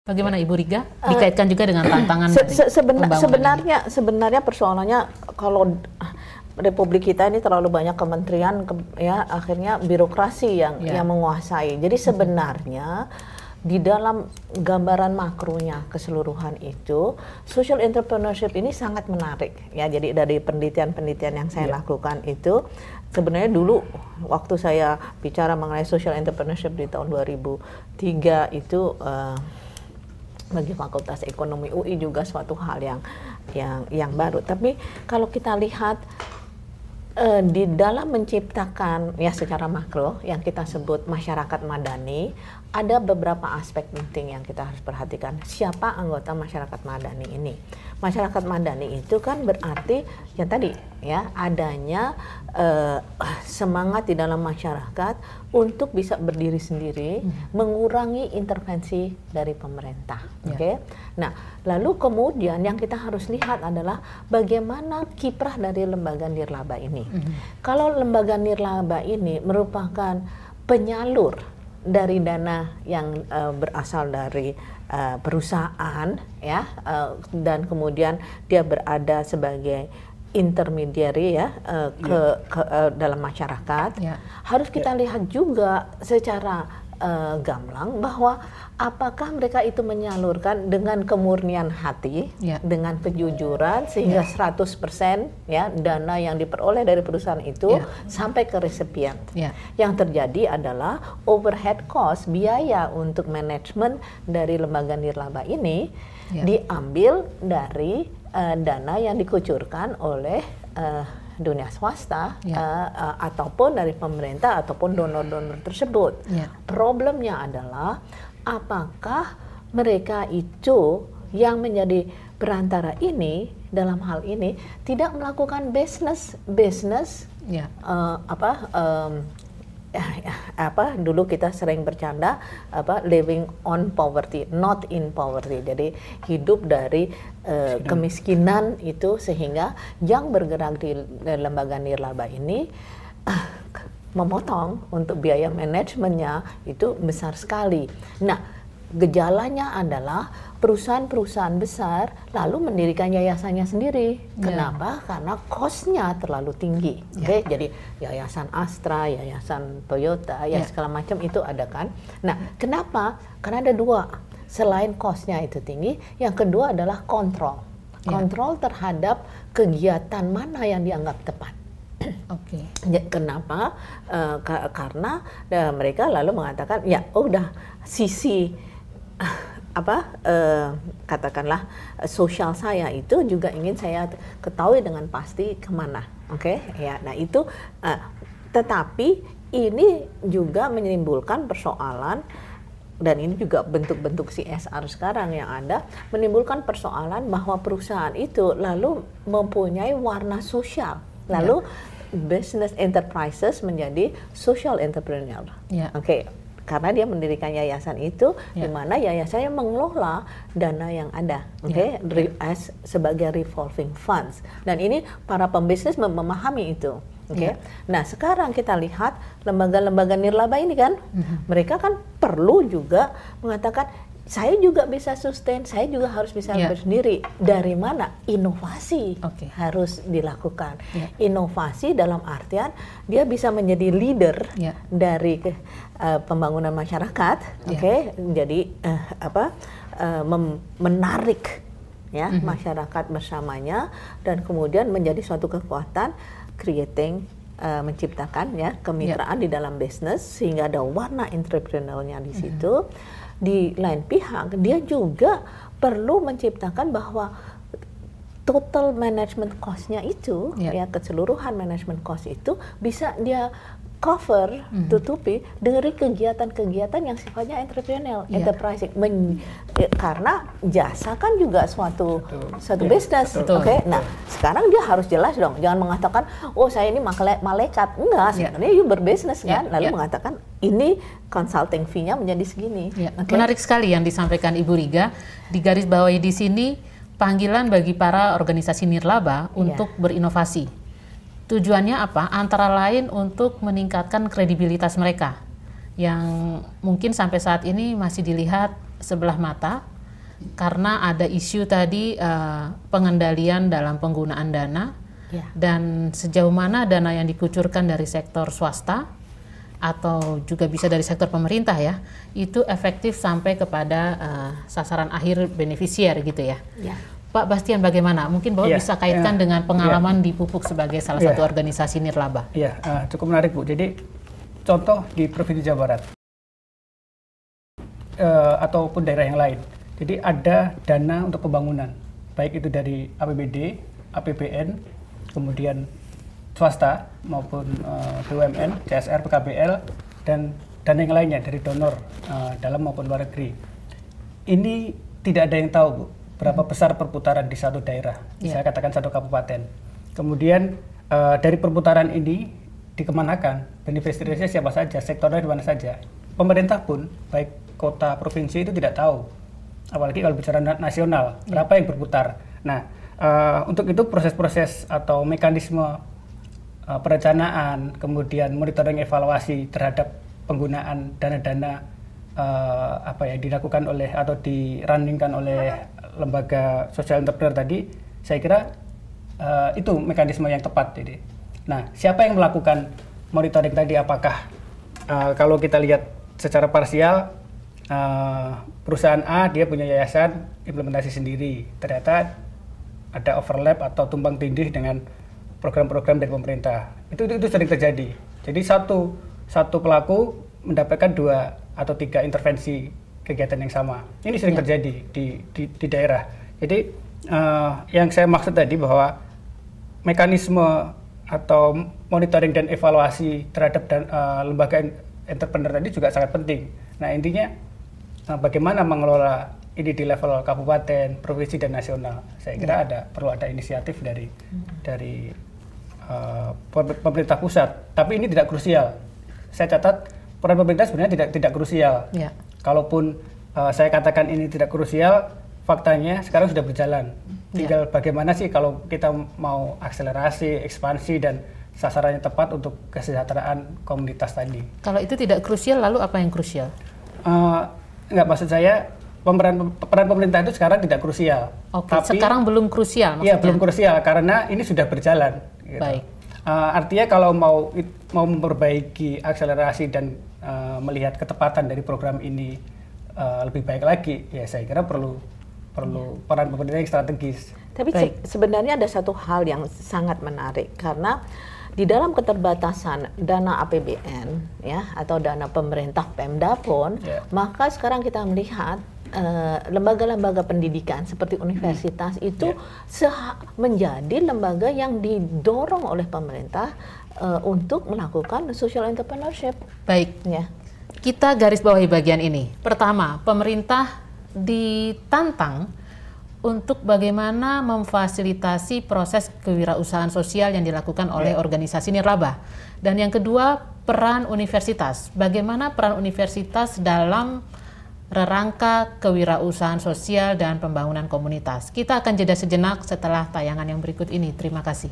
Bagaimana Ibu Riga? Dikaitkan juga dengan tantangan sebenarnya persoalannya kalau Republik kita ini terlalu banyak kementerian, ya akhirnya birokrasi yang menguasai. Jadi sebenarnya di dalam gambaran makronya keseluruhan itu, social entrepreneurship ini sangat menarik. Ya, jadi dari penelitian-penelitian yang saya lakukan itu, sebenarnya dulu waktu saya bicara mengenai social entrepreneurship di tahun 2003 itu bagi Fakultas Ekonomi UI juga suatu hal yang baru. Tapi kalau kita lihat di dalam menciptakan ya secara makro yang kita sebut masyarakat madani, ada beberapa aspek penting yang kita harus perhatikan. Siapa anggota masyarakat madani ini? Masyarakat madani itu kan berarti yang tadi ya adanya semangat di dalam masyarakat untuk bisa berdiri sendiri, mengurangi intervensi dari pemerintah. Oke. Nah, lalu kemudian yang kita harus lihat adalah bagaimana kiprah dari lembaga nirlaba ini. Kalau lembaga nirlaba ini merupakan penyalur dari dana yang berasal dari perusahaan, ya, dan kemudian dia berada sebagai intermediary ya dalam masyarakat. Harus kita lihat juga secara gamblang bahwa apakah mereka itu menyalurkan dengan kemurnian hati, dengan kejujuran sehingga 100% ya dana yang diperoleh dari perusahaan itu sampai ke resipien. Yang terjadi adalah overhead cost, biaya untuk manajemen dari lembaga nirlaba ini diambil dari dana yang dikucurkan oleh dunia swasta ataupun dari pemerintah ataupun donor-donor tersebut. Problemnya adalah apakah mereka itu yang menjadi perantara ini dalam hal ini tidak melakukan bisnis dulu kita sering bercanda living on poverty, not in poverty. Jadi hidup dari kemiskinan itu sehingga yang bergerak di lembaga nirlaba ini memotong untuk biaya manajemennya itu besar sekali. Nah, gejalanya adalah perusahaan-perusahaan besar lalu mendirikan yayasannya sendiri. Kenapa? Karena cost-nya terlalu tinggi. Jadi yayasan Astra, yayasan Toyota, ya segala macam itu ada kan. Nah, kenapa? Karena ada dua. Selain cost-nya itu tinggi, yang kedua adalah kontrol. Kontrol terhadap kegiatan mana yang dianggap tepat. Kenapa? Karena mereka lalu mengatakan ya udah sisi katakanlah sosial saya itu juga ingin saya ketahui dengan pasti kemana. Nah itu tetapi ini juga menimbulkan persoalan, dan ini juga bentuk-bentuk CSR sekarang yang ada, menimbulkan persoalan bahwa perusahaan itu lalu mempunyai warna sosial, lalu business enterprises menjadi social entrepreneur. Karena dia mendirikan yayasan itu, di mana yayasannya mengelola dana yang ada, sebagai revolving funds. Dan ini para pembisnis memahami itu. Nah, sekarang kita lihat lembaga-lembaga nirlaba ini kan, mereka kan perlu juga mengatakan saya juga bisa sustain, saya juga harus bisa berdiri. Dari mana? Inovasi harus dilakukan. Inovasi dalam artian dia bisa menjadi leader dari pembangunan masyarakat. Jadi menarik masyarakat bersamanya dan kemudian menjadi suatu kekuatan creating, menciptakan kemitraan di dalam bisnis sehingga ada warna entrepreneurnya di situ. Di lain pihak dia juga perlu menciptakan bahwa total management cost-nya itu keseluruhan management cost itu bisa dia cover, tutupi dari kegiatan-kegiatan yang sifatnya entrepreneurial, enterprising. Karena jasa kan juga suatu bisnis. Nah, sekarang dia harus jelas dong, jangan mengatakan oh saya ini malaikat. Enggak, sebenarnya you berbisnis kan. Lalu mengatakan ini consulting fee-nya menjadi segini. Menarik sekali yang disampaikan Ibu Riga. Digarisbawahi di sini panggilan bagi para organisasi nirlaba untuk berinovasi. Tujuannya apa? Antara lain untuk meningkatkan kredibilitas mereka yang mungkin sampai saat ini masih dilihat sebelah mata karena ada isu tadi pengendalian dalam penggunaan dana dan sejauh mana dana yang dikucurkan dari sektor swasta atau juga bisa dari sektor pemerintah ya, itu efektif sampai kepada sasaran akhir benefisiar gitu ya. Pak Bastian, bagaimana? Mungkin Bapak bisa kaitkan dengan pengalaman di Pupuk sebagai salah satu organisasi nirlaba. Cukup menarik Bu. Jadi contoh di Provinsi Jawa Barat ataupun daerah yang lain. Jadi ada dana untuk pembangunan, baik itu dari APBD, APBN, kemudian swasta maupun BUMN, CSR, PKBL, dan dana yang lainnya dari donor dalam maupun luar negeri. Ini tidak ada yang tahu Bu, berapa besar perputaran di satu daerah, saya katakan satu kabupaten. Kemudian dari perputaran ini dikemanakan, beneficiarinya siapa saja, sektornya di mana saja. Pemerintah pun, baik kota, provinsi itu tidak tahu, apalagi kalau bicara nasional, berapa yang berputar. Nah, untuk itu proses-proses atau mekanisme perencanaan, kemudian monitoring evaluasi terhadap penggunaan dana-dana dilakukan oleh atau dirunningkan oleh lembaga social entrepreneur tadi, saya kira itu mekanisme yang tepat. Jadi, nah, siapa yang melakukan monitoring tadi? Apakah kalau kita lihat secara parsial, perusahaan A dia punya yayasan implementasi sendiri, ternyata ada overlap atau tumpang tindih dengan program-program dari pemerintah. Itu sering terjadi. Jadi satu pelaku mendapatkan 2 atau 3 intervensi kegiatan yang sama. Ini sering terjadi di daerah. Jadi yang saya maksud tadi bahwa mekanisme atau monitoring dan evaluasi terhadap lembaga entrepreneur tadi juga sangat penting. Nah, intinya bagaimana mengelola ini di level kabupaten, provinsi, dan nasional. Saya kira perlu ada inisiatif dari pemerintah pusat. Tapi ini tidak krusial. Saya catat peran pemerintah sebenarnya tidak krusial. Kalaupun saya katakan ini tidak krusial, faktanya sekarang sudah berjalan. Tinggal bagaimana sih kalau kita mau akselerasi, ekspansi, dan sasarannya tepat untuk kesejahteraan komunitas tadi. Kalau itu tidak krusial, lalu apa yang krusial? Enggak, maksud saya peran pemerintah itu sekarang tidak krusial. Tapi sekarang belum krusial maksudnya? Iya, belum krusial karena ini sudah berjalan. Gitu. Baik. Artinya kalau mau memperbaiki akselerasi dan melihat ketepatan dari program ini lebih baik lagi, ya saya kira perlu peran pemerintah yang strategis. Tapi sebenarnya ada satu hal yang sangat menarik, karena di dalam keterbatasan dana APBN ya atau dana pemerintah Pemda pun, maka sekarang kita melihat lembaga-lembaga pendidikan seperti universitas itu menjadi lembaga yang didorong oleh pemerintah untuk melakukan social entrepreneurship. Baik. Kita garis bawahi bagian ini. Pertama, pemerintah ditantang untuk bagaimana memfasilitasi proses kewirausahaan sosial yang dilakukan oleh organisasi nirlaba. Dan yang kedua, peran universitas. Bagaimana peran universitas dalam rangka kewirausahaan sosial dan pembangunan komunitas. Kita akan jeda sejenak setelah tayangan yang berikut ini. Terima kasih.